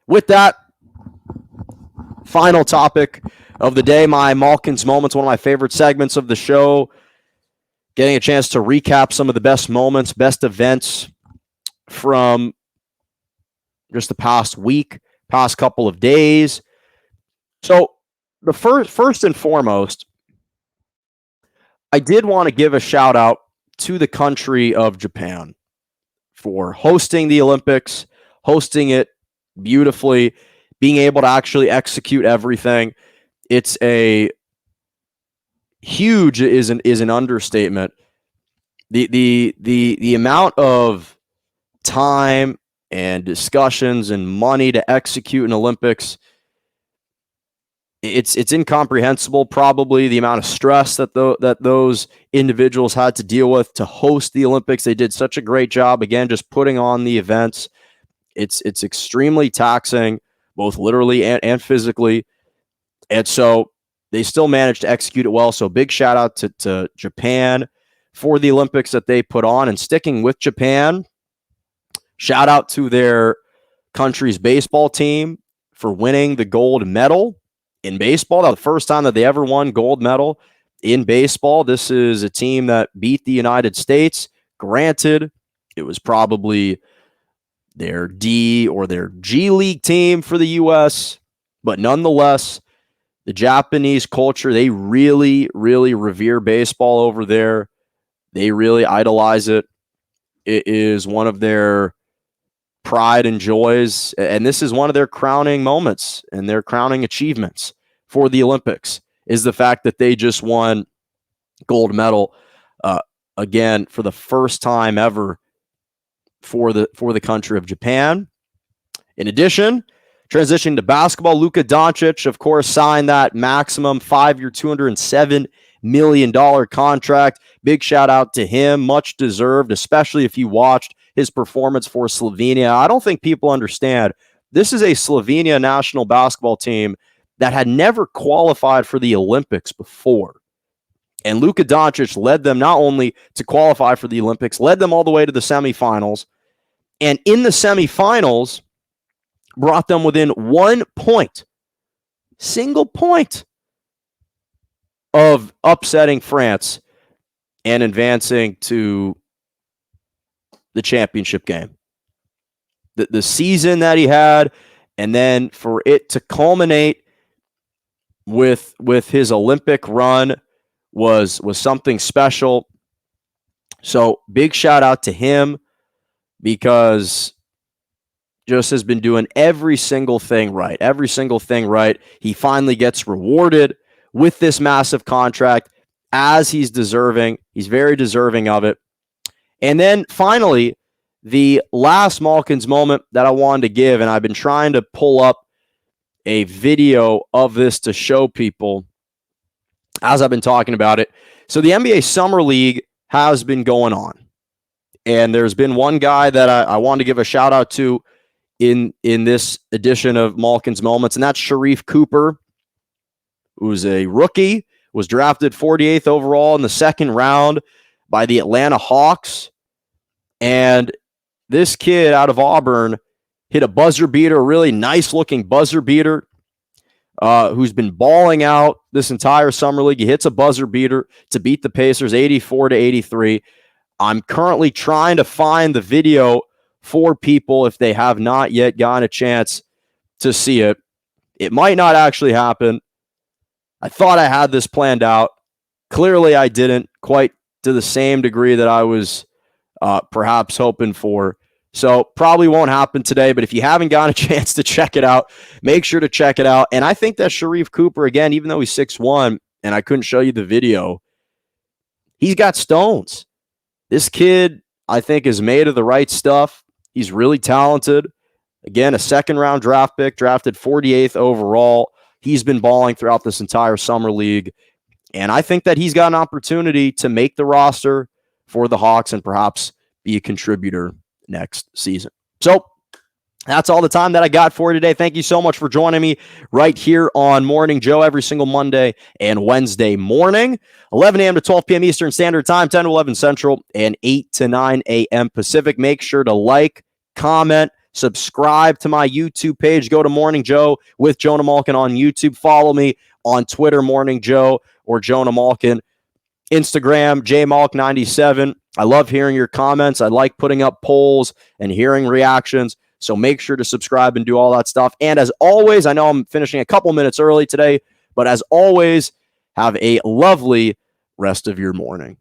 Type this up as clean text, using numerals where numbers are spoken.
with that, final topic of the day, my Malkin's Moments, one of my favorite segments of the show. Getting a chance to recap some of the best moments, best events from just the past week, past couple of days. So the first and foremost, I did want to give a shout out to the country of Japan for hosting the Olympics, hosting it beautifully, being able to actually execute everything. It's a huge is an understatement. The amount of time and discussions and money to execute an Olympics, it's incomprehensible. Probably the amount of stress that those individuals had to deal with to host the Olympics. They did such a great job, again, just putting on the events. It's extremely taxing, both literally and physically. And so they still managed to execute it well. So big shout out to Japan for the Olympics that they put on. And sticking with Japan, shout out to their country's baseball team for winning the gold medal in baseball. That was the first time that they ever won gold medal in baseball. This is a team that beat the United States. Granted, it was probably their D or their G League team for the U.S., but nonetheless, the Japanese culture, they really, really revere baseball over there. They really idolize it. It is one of their pride and joys, and this is one of their crowning moments and their crowning achievements for the Olympics is the fact that they just won gold medal again for the first time ever for the country of Japan. In addition, transitioning to basketball, Luka Doncic, of course, signed that maximum 5-year, $207 million contract. Big shout out to him. Much deserved, especially if you watched his performance for Slovenia. I don't think people understand. This is a Slovenia national basketball team that had never qualified for the Olympics before. And Luka Doncic led them not only to qualify for the Olympics, led them all the way to the semifinals. And in the semifinals, brought them within 1 point, single point, of upsetting France and advancing to the championship game. The season that he had, and then for it to culminate with his Olympic run was something special. So big shout out to him, because just has been doing every single thing right. Every single thing right. He finally gets rewarded with this massive contract, as he's deserving. He's very deserving of it. And then finally, the last Malkin's moment that I wanted to give, and I've been trying to pull up a video of this to show people as I've been talking about it. So the NBA Summer League has been going on. And there's been one guy that I wanted to give a shout out to in this edition of Malkin's Moments, and that's Sharife Cooper, who's a rookie, was drafted 48th overall in the second round by the Atlanta Hawks. And this kid out of Auburn hit a buzzer beater, a really nice-looking buzzer beater, who's been balling out this entire summer league. He hits a buzzer beater to beat the Pacers 84-83. I'm currently trying to find the video for people if they have not yet gotten a chance to see it. It might not actually happen. I thought I had this planned out. Clearly, I didn't quite to the same degree that I was perhaps hoping for. So probably won't happen today, but if you haven't gotten a chance to check it out, make sure to check it out. And I think that Sharife Cooper, again, even though he's 6'1", and I couldn't show you the video, he's got stones. This kid, I think, is made of the right stuff. He's really talented. Again, a second-round draft pick, drafted 48th overall. He's been balling throughout this entire summer league. And I think that he's got an opportunity to make the roster for the Hawks and perhaps be a contributor next season. So that's all the time that I got for today. Thank you so much for joining me right here on Morning Joe every single Monday and Wednesday morning, 11 a.m. to 12 p.m. Eastern Standard Time, 10 to 11 Central, and 8 to 9 a.m. Pacific. Make sure to like, comment, Subscribe to my YouTube page. Go to Morning Joe with Jonah Malkin on YouTube. Follow me on Twitter, Morning Joe or Jonah Malkin. Instagram, jmalk97. I love hearing your comments. I like putting up polls and hearing reactions. So make sure to subscribe and do all that stuff. And as always, I know I'm finishing a couple minutes early today, but as always, have a lovely rest of your morning.